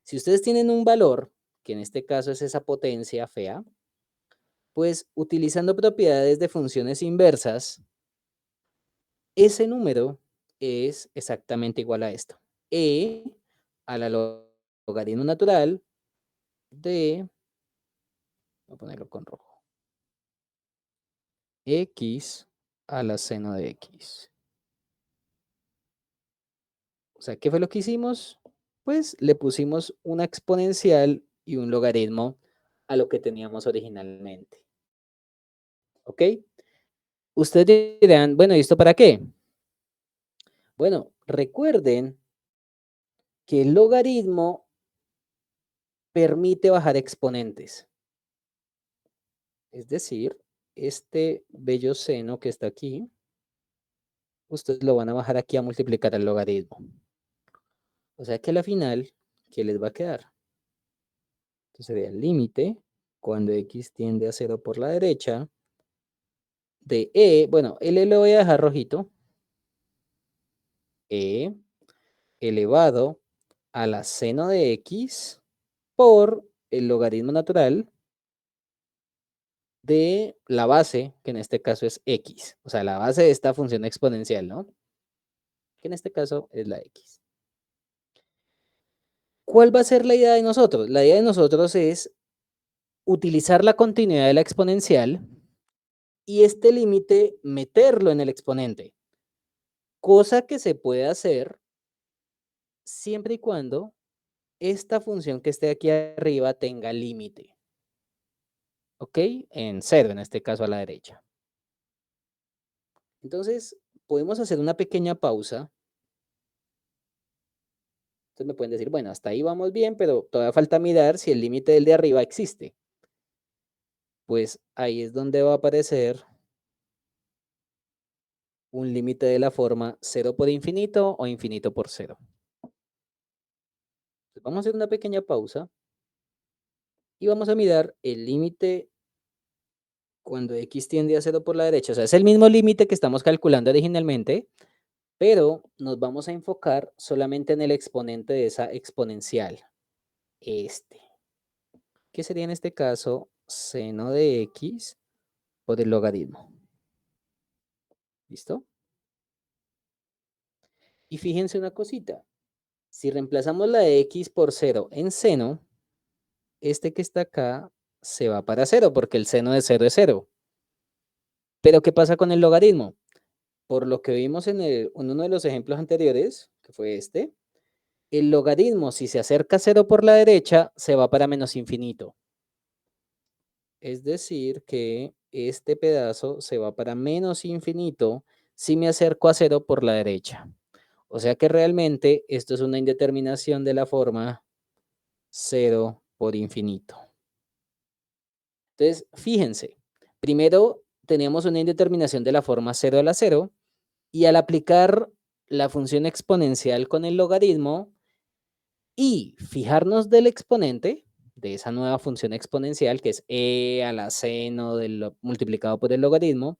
si ustedes tienen un valor, que en este caso es esa potencia fea, pues utilizando propiedades de funciones inversas, ese número es exactamente igual a esto. A la logaritmo natural de, voy a ponerlo con rojo, x a la seno de x. O sea, ¿qué fue lo que hicimos? Pues le pusimos una exponencial y un logaritmo a lo que teníamos originalmente. ¿Ok? Ustedes dirán, bueno, ¿y esto para qué? Bueno, recuerden que el logaritmo permite bajar exponentes. Es decir, este bello seno que está aquí, ustedes lo van a bajar aquí a multiplicar al logaritmo. O sea que a la final, ¿qué les va a quedar? Entonces sería el límite cuando x tiende a 0 por la derecha de bueno, lo voy a dejar rojito, elevado a la seno de x por el logaritmo natural de la base, que en este caso es x. O sea, la base de esta función exponencial, ¿no? Que en este caso es la x. ¿Cuál va a ser la idea de nosotros? La idea de nosotros es utilizar la continuidad de la exponencial y este límite meterlo en el exponente. Cosa que se puede hacer siempre y cuando esta función que esté aquí arriba tenga límite, ¿ok? En cero, en este caso a la derecha. Entonces, podemos hacer una pequeña pausa. Entonces me pueden decir, bueno, hasta ahí vamos bien, pero todavía falta mirar si el límite del de arriba existe. Pues ahí es donde va a aparecer un límite de la forma cero por infinito o infinito por cero. Entonces, vamos a hacer una pequeña pausa y vamos a mirar el límite cuando x tiende a cero por la derecha. O sea, es el mismo límite que estamos calculando originalmente, pero nos vamos a enfocar solamente en el exponente de esa exponencial, este, que sería en este caso seno de x por el logaritmo. ¿Listo? Y fíjense una cosita, si reemplazamos la de x por cero en seno, este que está acá se va para cero porque el seno de cero es cero. Pero ¿qué pasa con el logaritmo? Por lo que vimos en uno de los ejemplos anteriores, que fue este, el logaritmo, si se acerca a cero por la derecha, se va para menos infinito. Es decir, que este pedazo se va para menos infinito si me acerco a cero por la derecha. O sea que realmente esto es una indeterminación de la forma cero por infinito. Entonces, fíjense, primero teníamos una indeterminación de la forma 0 a la 0 y al aplicar la función exponencial con el logaritmo y fijarnos del exponente de esa nueva función exponencial que es e a la seno multiplicado por el logaritmo,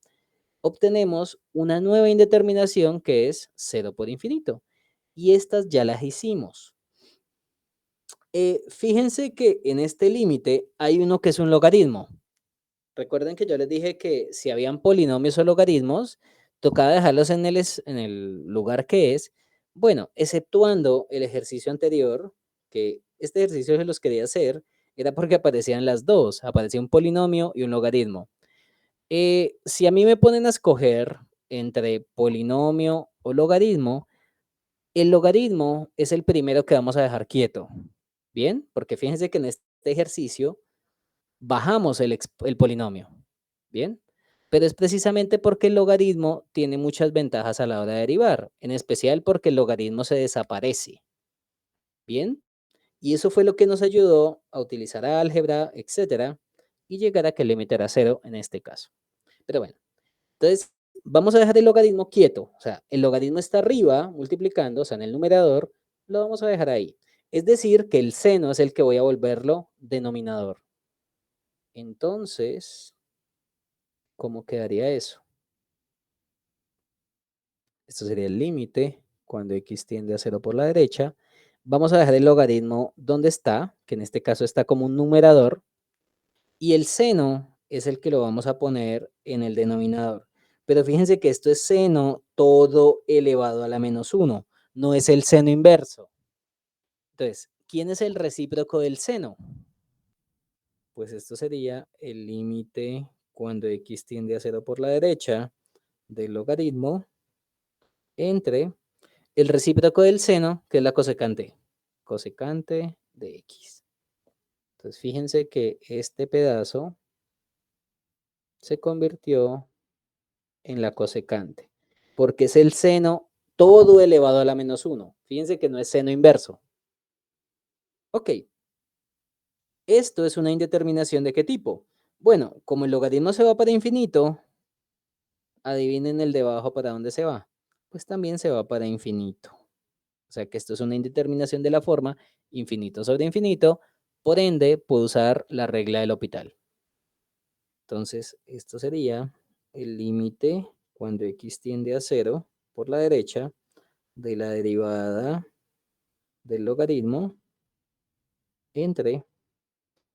obtenemos una nueva indeterminación que es 0 por infinito. Y estas ya las hicimos. Fíjense que en este límite hay uno que es un logaritmo. Recuerden que yo les dije que si habían polinomios o logaritmos, tocaba dejarlos en el lugar que es. Bueno, exceptuando el ejercicio anterior, que este ejercicio se los quería hacer, era porque aparecían las dos, aparecía un polinomio y un logaritmo. Si a mí me ponen a escoger entre polinomio o logaritmo, el logaritmo es el primero que vamos a dejar quieto. Bien, porque fíjense que en este ejercicio bajamos el polinomio, ¿bien? Pero es precisamente porque el logaritmo tiene muchas ventajas a la hora de derivar, en especial porque el logaritmo se desaparece, ¿bien? Y eso fue lo que nos ayudó a utilizar álgebra, etcétera, y llegar a que el límite era cero en este caso. Pero bueno, entonces vamos a dejar el logaritmo quieto, o sea, el logaritmo está arriba multiplicando, o sea, en el numerador, lo vamos a dejar ahí. Es decir, que el seno es el que voy a volverlo denominador. Entonces, ¿cómo quedaría eso? Esto sería el límite cuando x tiende a cero por la derecha. Vamos a dejar el logaritmo donde está, que en este caso está como un numerador, y el seno es el que lo vamos a poner en el denominador. Pero fíjense que esto es seno todo elevado a la menos 1, no es el seno inverso. Entonces, ¿quién es el recíproco del seno? Pues esto sería el límite cuando x tiende a cero por la derecha del logaritmo entre el recíproco del seno, que es la cosecante. Cosecante de x. Entonces, fíjense que este pedazo se convirtió en la cosecante, porque es el seno todo elevado a la menos 1. Fíjense que no es seno inverso. Ok, esto es una indeterminación de qué tipo. Bueno, como el logaritmo se va para infinito, adivinen el de abajo para dónde se va. Pues también se va para infinito. O sea que esto es una indeterminación de la forma infinito sobre infinito, por ende puedo usar la regla del L'Hopital. Entonces, esto sería el límite cuando x tiende a cero por la derecha de la derivada del logaritmo entre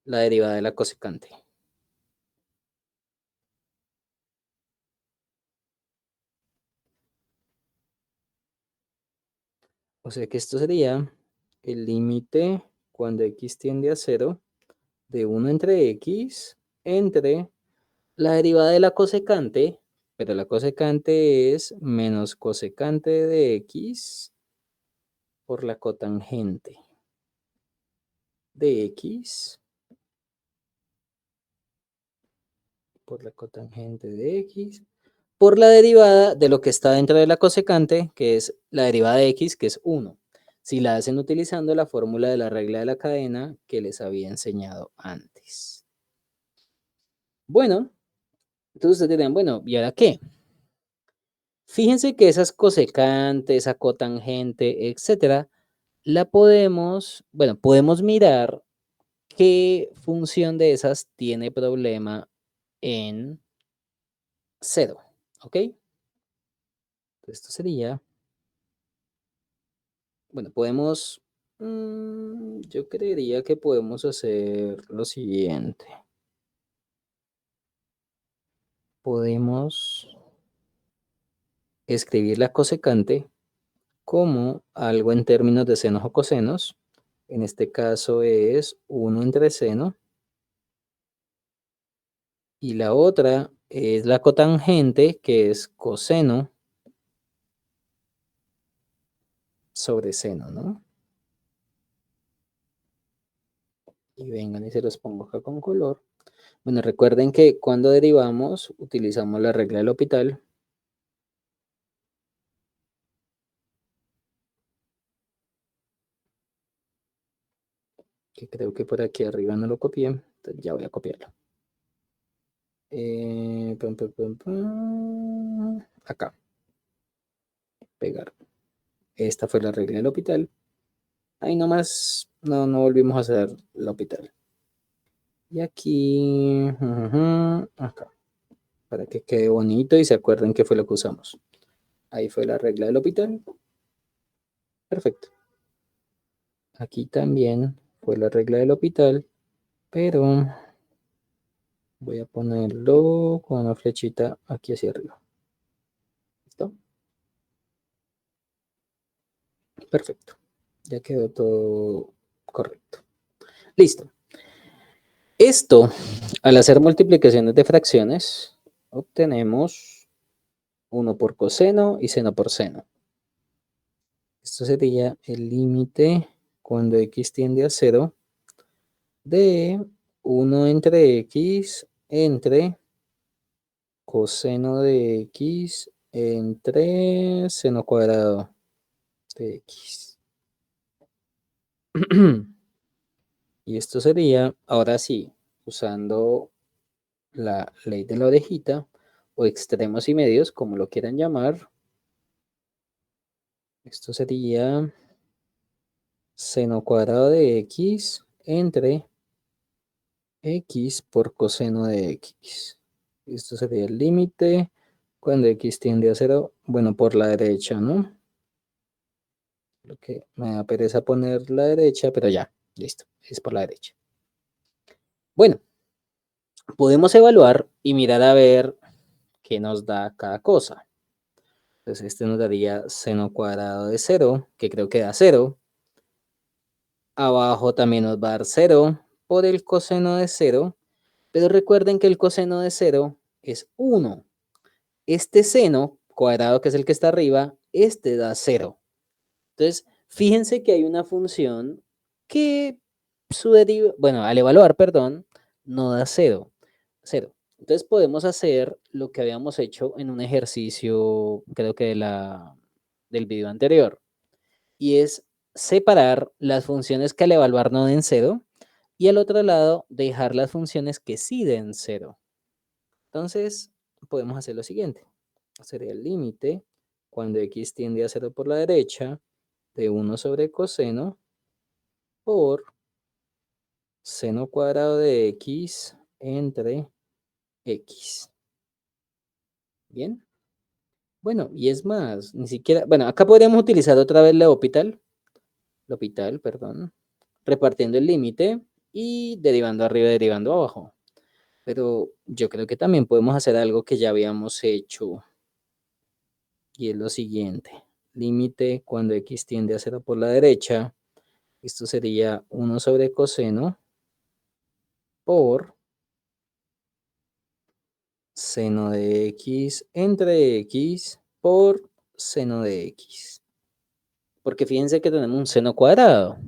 la derivada de la cosecante. O sea que esto sería el límite cuando x tiende a cero de 1 entre x entre la derivada de la cosecante, pero la cosecante es menos cosecante de x por la cotangente de x por la cotangente de x por la derivada de lo que está dentro de la cosecante, que es la derivada de x, que es 1. Si la hacen utilizando la fórmula de la regla de la cadena que les había enseñado antes. Bueno, entonces ustedes dirán, bueno, ¿y ahora qué? Fíjense que esas cosecantes, esa cotangente, etcétera, la podemos, bueno, podemos mirar qué función de esas tiene problema en cero, ¿ok? Esto sería, bueno, podemos, yo creería que podemos hacer lo siguiente. Podemos escribir la cosecante como algo en términos de senos o cosenos. En este caso es 1 entre seno. Y la otra es la cotangente, que es coseno sobre seno, ¿no? Y vengan y se los pongo acá con color. Bueno, recuerden que cuando derivamos utilizamos la regla del L'Hopital. Que creo que por aquí arriba no lo copié, entonces ya voy a copiarlo. Acá, pegar. Esta fue la regla del L'Hopital. Ahí nomás no volvimos a hacer el L'Hopital. Y aquí, acá, para que quede bonito y se acuerden qué fue lo que usamos. Ahí fue la regla del L'Hopital. Perfecto. Aquí también fue la regla del L'Hopital, pero voy a ponerlo con una flechita aquí hacia arriba. ¿Listo? Perfecto. Ya quedó todo correcto. Listo. Esto, al hacer multiplicaciones de fracciones, obtenemos 1 por coseno y seno por seno. Esto sería el límite cuando x tiende a 0 de 1 entre x entre coseno de x entre seno cuadrado de x. Y esto sería, ahora sí, usando la ley de la orejita o extremos y medios, como lo quieran llamar. Esto sería seno cuadrado de x entre x por coseno de x. Esto sería el límite cuando x tiende a 0, bueno, por la derecha, ¿no? Lo que me da pereza poner la derecha, pero ya, listo, es por la derecha. Bueno, podemos evaluar y mirar a ver qué nos da cada cosa. Entonces, este nos daría seno cuadrado de 0, que creo que da 0. Abajo también nos va a dar 0 por el coseno de 0. Pero recuerden que el coseno de 0 es 1. Este seno cuadrado, que es el que está arriba, este da 0. Entonces, fíjense que hay una función que su deriva, bueno, al evaluar, perdón, no da 0. 0. Entonces podemos hacer lo que habíamos hecho en un ejercicio, creo que del video anterior, y es separar las funciones que al evaluar no den 0 y al otro lado dejar las funciones que sí den 0. Entonces, podemos hacer lo siguiente. Sería el límite cuando x tiende a 0 por la derecha de 1 sobre coseno por seno cuadrado de x entre x. ¿Bien? Bueno, y es más, ni siquiera, bueno, acá podríamos utilizar otra vez L'Hopital, perdón, repartiendo el límite y derivando arriba, derivando abajo. Pero yo creo que también podemos hacer algo que ya habíamos hecho y es lo siguiente. Límite cuando x tiende a 0 por la derecha. Esto sería 1 sobre coseno por seno de x entre x por seno de x. porque fíjense que tenemos un seno cuadrado.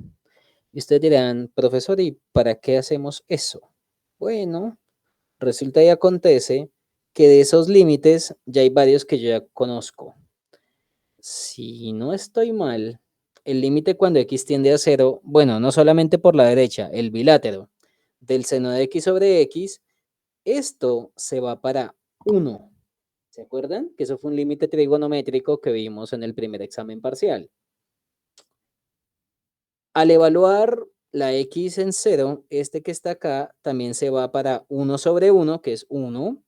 Y ustedes dirán, profesor, ¿y para qué hacemos eso? Bueno, resulta y acontece que de esos límites ya hay varios que yo ya conozco. Si no estoy mal, el límite cuando x tiende a cero, bueno, no solamente por la derecha, el bilátero del seno de x sobre x, esto se va para 1. ¿Se acuerdan? Que eso fue un límite trigonométrico que vimos en el primer examen parcial. Al evaluar la x en cero, este que está acá también se va para 1 sobre 1, que es 1.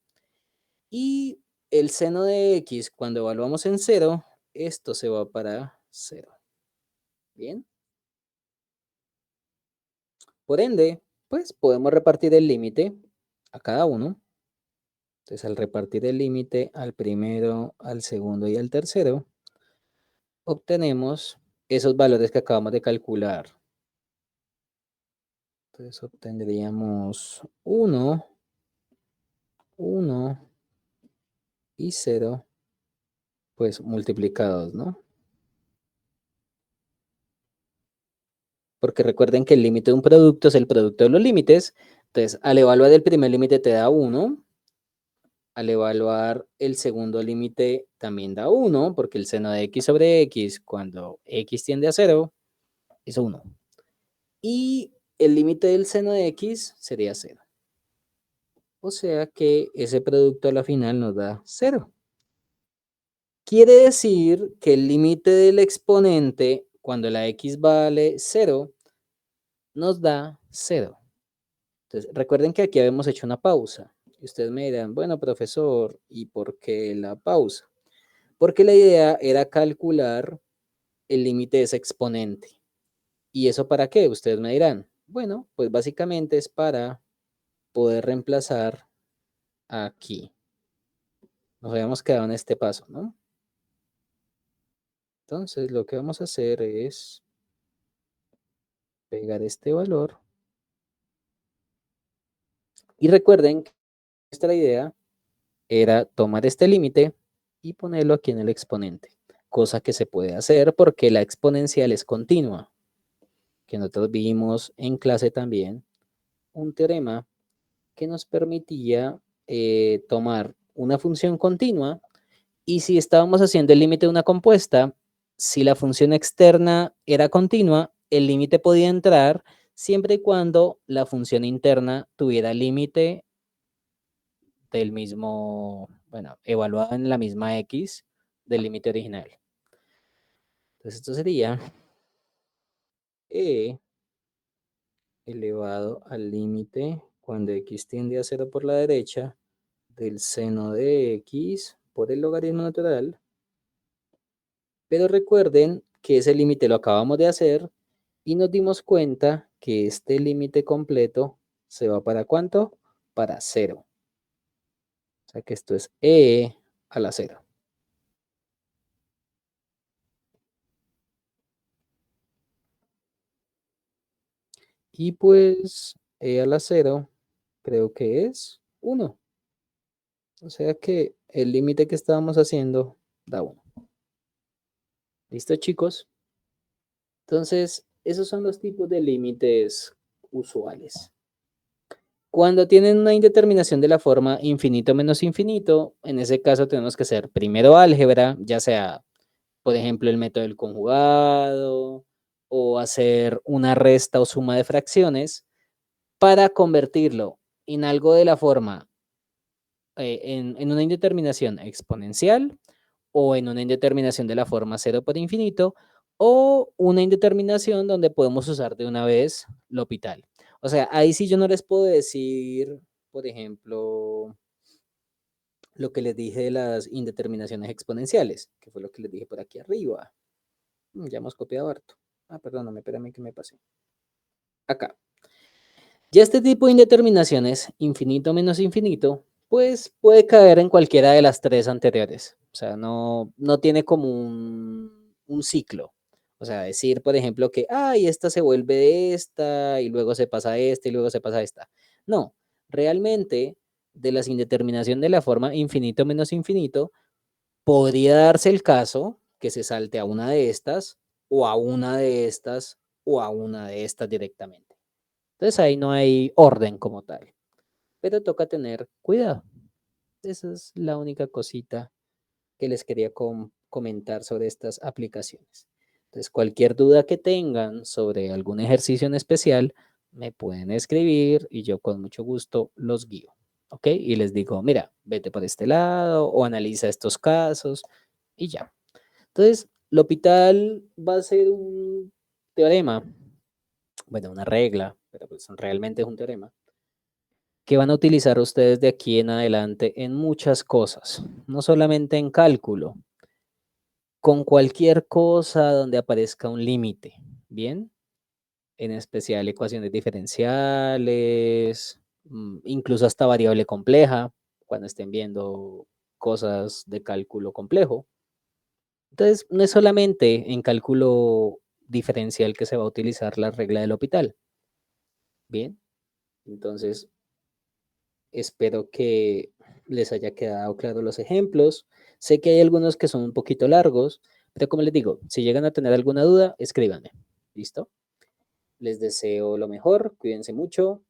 Y el seno de x, cuando evaluamos en cero, esto se va para 0. Bien. Por ende, pues podemos repartir el límite a cada uno. Entonces, al repartir el límite al primero, al segundo y al tercero, obtenemos esos valores que acabamos de calcular. Entonces, obtendríamos 1, 1 y 0, pues multiplicados, ¿no? Porque recuerden que el límite de un producto es el producto de los límites. Entonces, al evaluar el primer límite te da 1. Al evaluar el segundo límite también da 1, porque el seno de x sobre x, cuando x tiende a 0, es 1. Y el límite del seno de x sería 0. O sea que ese producto a la final nos da 0. Quiere decir que el límite del exponente, cuando la x vale 0, nos da 0. Entonces, recuerden que aquí habíamos hecho una pausa. Y ustedes me dirán, bueno, profesor, ¿y por qué la pausa? Porque la idea era calcular el límite de ese exponente. ¿Y eso para qué? Ustedes me dirán. Bueno, pues básicamente es para poder reemplazar aquí. Nos habíamos quedado en este paso, ¿no? Entonces, lo que vamos a hacer es pegar este valor. Y recuerden que nuestra idea era tomar este límite y ponerlo aquí en el exponente, cosa que se puede hacer porque la exponencial es continua, que nosotros vimos en clase también un teorema que nos permitía tomar una función continua y si estábamos haciendo el límite de una compuesta, si la función externa era continua, el límite podía entrar siempre y cuando la función interna tuviera límite del mismo, bueno, evaluado en la misma x del límite original. Entonces esto sería e elevado al límite cuando x tiende a 0 por la derecha del seno de x por el logaritmo natural. Pero recuerden que ese límite lo acabamos de hacer y nos dimos cuenta que este límite completo se va para ¿cuánto? Para 0. O sea que esto es e a la 0. Y pues e a la 0 creo que es 1. O sea que el límite que estábamos haciendo da 1. ¿Listo, chicos? Entonces, esos son los tipos de límites usuales. Cuando tienen una indeterminación de la forma infinito menos infinito, en ese caso tenemos que hacer primero álgebra, ya sea, por ejemplo, el método del conjugado o hacer una resta o suma de fracciones para convertirlo en algo de la forma, en una indeterminación exponencial o en una indeterminación de la forma cero por infinito o una indeterminación donde podemos usar de una vez L'Hopital. O sea, ahí sí yo no les puedo decir, por ejemplo, lo que les dije de las indeterminaciones exponenciales, que fue lo que les dije por aquí arriba. Ya hemos copiado harto. Perdóname, espérame que me pasé. Acá. Ya este tipo de indeterminaciones, infinito menos infinito, pues puede caer en cualquiera de las tres anteriores. O sea, no tiene como un ciclo. O sea, decir, por ejemplo, que, ay, esta se vuelve de esta, y luego se pasa a esta, y luego se pasa a esta. No, realmente, de las indeterminación de la forma infinito menos infinito, podría darse el caso que se salte a una de estas, o a una de estas o a una de estas directamente. Entonces ahí no hay orden como tal, pero toca tener cuidado. Esa es la única cosita que les quería comentar sobre estas aplicaciones. Entonces, cualquier duda que tengan sobre algún ejercicio en especial, me pueden escribir y yo con mucho gusto los guío. ¿Ok? Y les digo, mira, vete por este lado o analiza estos casos y ya. Entonces, L'Hopital va a ser un teorema, bueno, una regla, pero pues realmente es un teorema, que van a utilizar ustedes de aquí en adelante en muchas cosas, no solamente en cálculo, con cualquier cosa donde aparezca un límite, ¿bien? En especial ecuaciones diferenciales, incluso hasta variable compleja, cuando estén viendo cosas de cálculo complejo. Entonces, no es solamente en cálculo diferencial que se va a utilizar la regla del hospital. Bien, entonces espero que les haya quedado claro los ejemplos. Sé que hay algunos que son un poquito largos, pero como les digo, si llegan a tener alguna duda, escríbanme. ¿Listo? Les deseo lo mejor, cuídense mucho